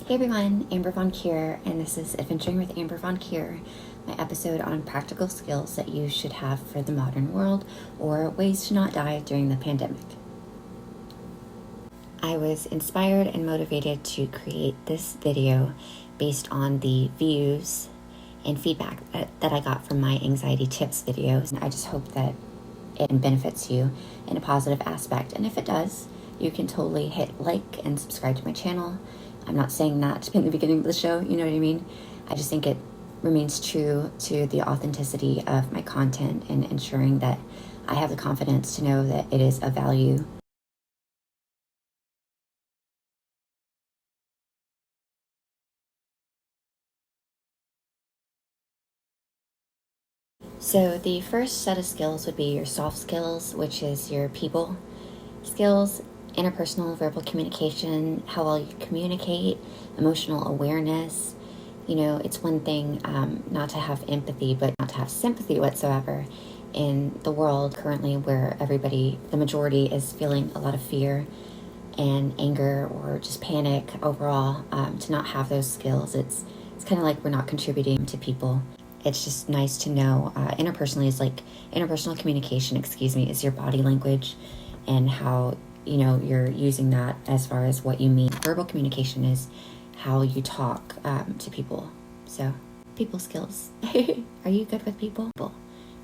Hey everyone, Amber Von Kier, and this is Adventuring with Amber Von Kier, my episode on practical skills that you should have for the modern world or ways to not die during the pandemic. I was inspired and motivated to create this video based on the views and feedback that I got from my anxiety tips videos. And I just hope that it benefits you in a positive aspect. And if it does, you can totally hit like and subscribe to my channel. I'm not saying that in the beginning of the show, you know what I mean? I just think it remains true to the authenticity of my content and ensuring that I have the confidence to know that it is of value. So the first set of skills would be your soft skills, which is your people skills, interpersonal verbal communication, how well you communicate, emotional awareness. You know, it's one thing not to have empathy, but not to have sympathy whatsoever in the world currently where the majority is feeling a lot of fear and anger or just panic overall. To not have those skills, it's kind of like we're not contributing to people. It's just nice to know interpersonal communication, is your body language and how you're using that as far as what you mean. Verbal communication is how you talk to people. So people skills. Are you good with people?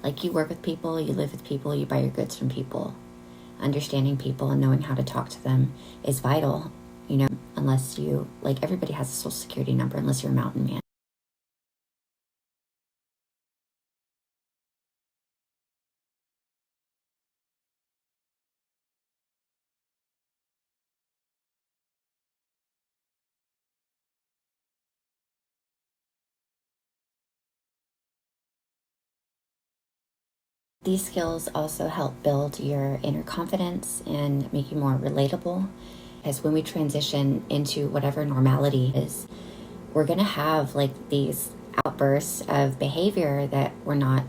Like, you work with people, you live with people, you buy your goods from people. Understanding people and knowing how to talk to them is vital, unless everybody has a social security number unless you're a mountain man. These skills also help build your inner confidence and make you more relatable. As when we transition into whatever normality is, we're going to have these outbursts of behavior that we're not,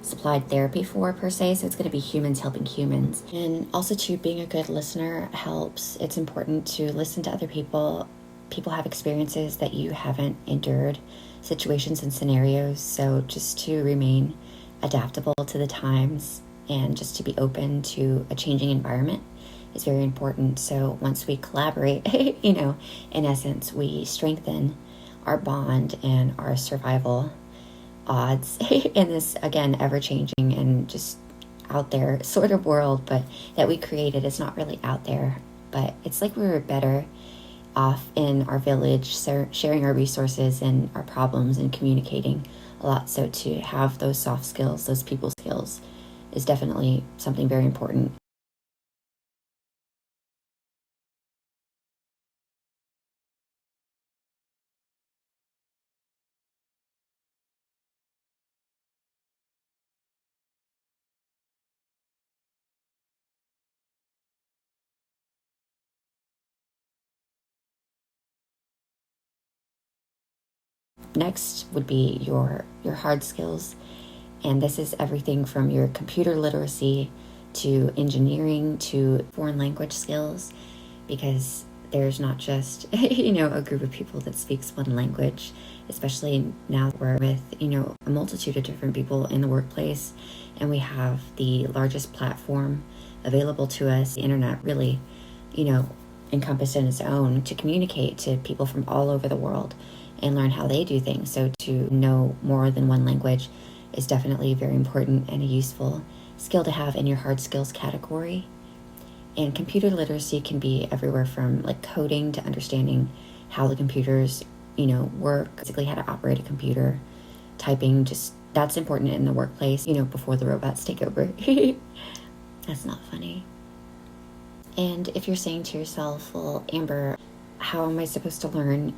supplied therapy for per se. So it's going to be humans helping humans. And also too, being a good listener helps. It's important to listen to other people. People have experiences that you haven't endured, situations and scenarios. So just to remain adaptable to the times and just to be open to a changing environment is very important. So once we collaborate, in essence, we strengthen our bond and our survival odds in this, again, ever-changing and just out there sort of world, but that we created. Is not really out there, but it's like we were better off in our village, sharing our resources and our problems and communicating a lot. So to have those soft skills, those people skills, is definitely something very important. Next would be your hard skills, and this is everything from your computer literacy to engineering to foreign language skills, because there's not just a group of people that speaks one language, especially now we're with a multitude of different people in the workplace, and we have the largest platform available to us. The internet really encompassed in its own to communicate to people from all over the world and learn how they do things. So to know more than one language is definitely very important and a useful skill to have in your hard skills category. And computer literacy can be everywhere from coding to understanding how the computers work, basically how to operate a computer, typing. Just that's important in the workplace, before the robots take over. That's not funny. And if you're saying to yourself, well, Amber, how am I supposed to learn,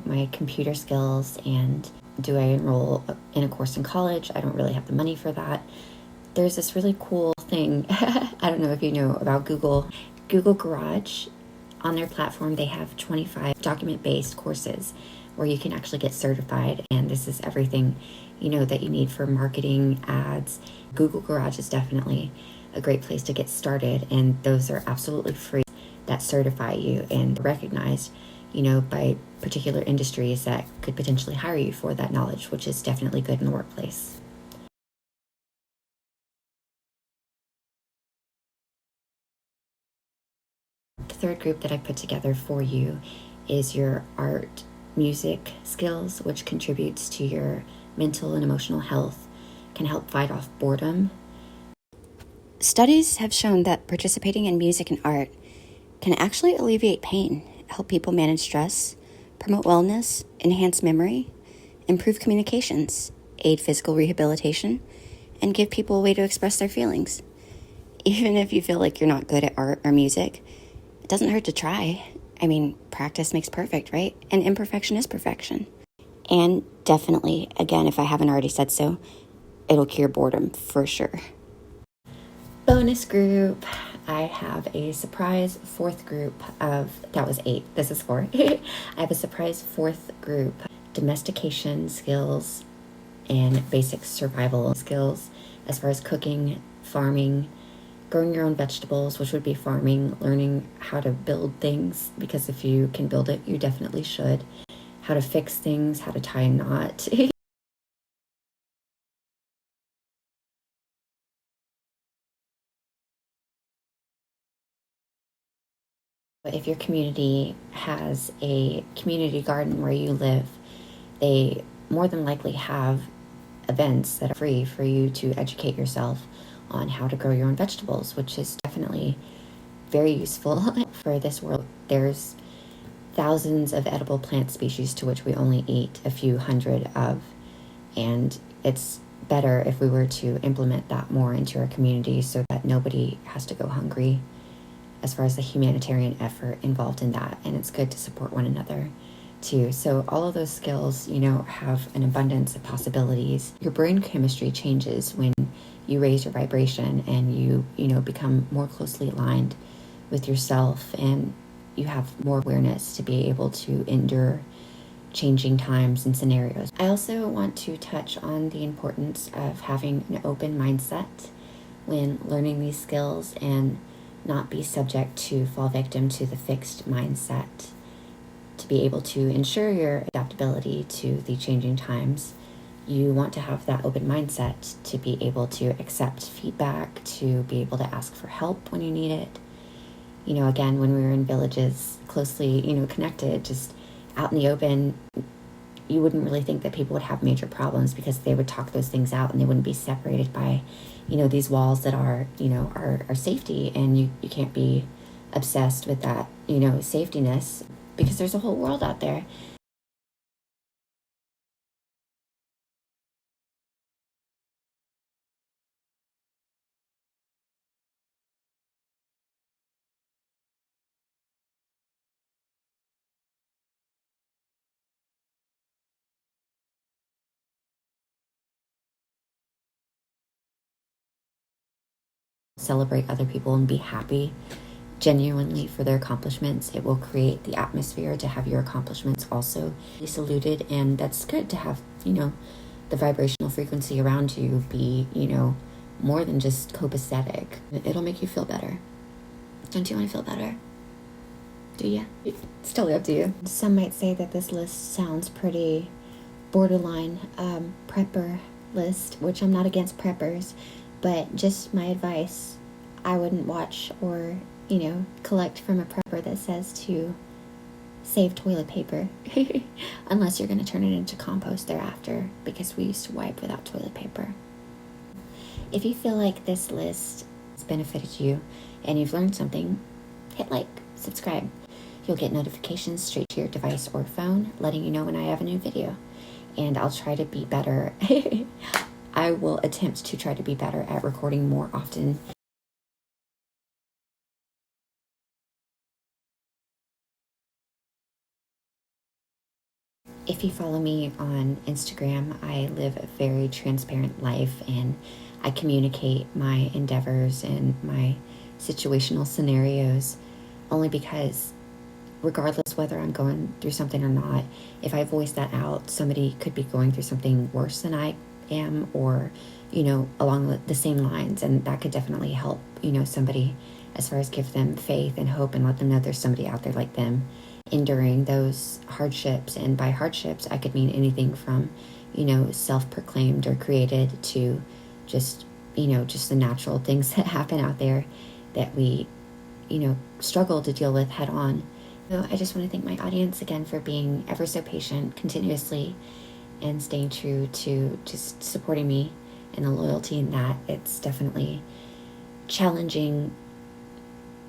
my computer skills, and do I enroll in a course in college? I don't really have the money for that. There's this really cool thing. I don't know if you know about Google Garage. On their platform, they have 25 document-based courses where you can actually get certified. And this is everything, that you need for marketing, ads. Google Garage is definitely a great place to get started. And those are absolutely free, that certify you and recognized by particular industries that could potentially hire you for that knowledge, which is definitely good in the workplace. The third group that I put together for you is your art music skills, which contributes to your mental and emotional health, can help fight off boredom. Studies have shown that participating in music and art can actually alleviate pain, help people manage stress, promote wellness, enhance memory, improve communications, aid physical rehabilitation, and give people a way to express their feelings. Even if you feel like you're not good at art or music, it doesn't hurt to try. I mean, practice makes perfect, right? And imperfection is perfection. And definitely, again, if I haven't already said so, it'll cure boredom for sure. Bonus group. I have a surprise fourth group that was 8. This is 4. I have a surprise fourth group, domestication skills and basic survival skills as far as cooking, farming, growing your own vegetables, which would be farming, learning how to build things, because if you can build it, you definitely should, how to fix things, how to tie a knot. If your community has a community garden where you live, they more than likely have events that are free for you to educate yourself on how to grow your own vegetables, which is definitely very useful for this world. There's thousands of edible plant species to which we only eat a few hundred of, and it's better if we were to implement that more into our community so that nobody has to go hungry, as far as the humanitarian effort involved in that. And it's good to support one another too. So all of those skills, have an abundance of possibilities. Your brain chemistry changes when you raise your vibration and you become more closely aligned with yourself, and you have more awareness to be able to endure changing times and scenarios. I also want to touch on the importance of having an open mindset when learning these skills and not be subject to fall victim to the fixed mindset. To be able to ensure your adaptability to the changing times, you want to have that open mindset to be able to accept feedback, to be able to ask for help when you need it. Again, when we were in villages closely, connected, just out in the open, you wouldn't really think that people would have major problems because they would talk those things out and they wouldn't be separated by, these walls that are safety, and you can't be obsessed with that, safetyness, because there's a whole world out there. Celebrate other people and be happy genuinely for their accomplishments. It will create the atmosphere to have your accomplishments also be saluted, and that's good to have, the vibrational frequency around you be, more than just copacetic. It'll make you feel better. Don't you want to feel better? Do you? It's totally up to you. Some might say that this list sounds pretty borderline prepper list, which I'm not against preppers, but just my advice, I wouldn't watch or, collect from a prepper that says to save toilet paper unless you're going to turn it into compost thereafter, because we used to wipe without toilet paper. If you feel like this list has benefited you and you've learned something, hit like, subscribe. You'll get notifications straight to your device or phone letting you know when I have a new video. And I'll try to be better. I will attempt to try to be better at recording more often. If you follow me on Instagram, I live a very transparent life, and I communicate my endeavors and my situational scenarios only because, regardless whether I'm going through something or not, if I voice that out, somebody could be going through something worse than I am, or, along the same lines, and that could definitely help, somebody, as far as give them faith and hope and let them know there's somebody out there like them. enduring those hardships. And by hardships, I could mean anything from, self-proclaimed or created to just, just the natural things that happen out there that we, struggle to deal with head on. So I just want to thank my audience again for being ever so patient continuously and staying true to just supporting me and the loyalty in that. It's definitely challenging,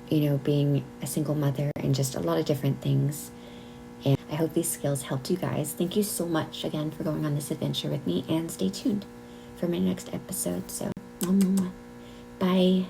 being a single mother and just a lot of different things. And I hope these skills helped you guys. Thank you so much again for going on this adventure with me, and stay tuned for my next episode. So, bye.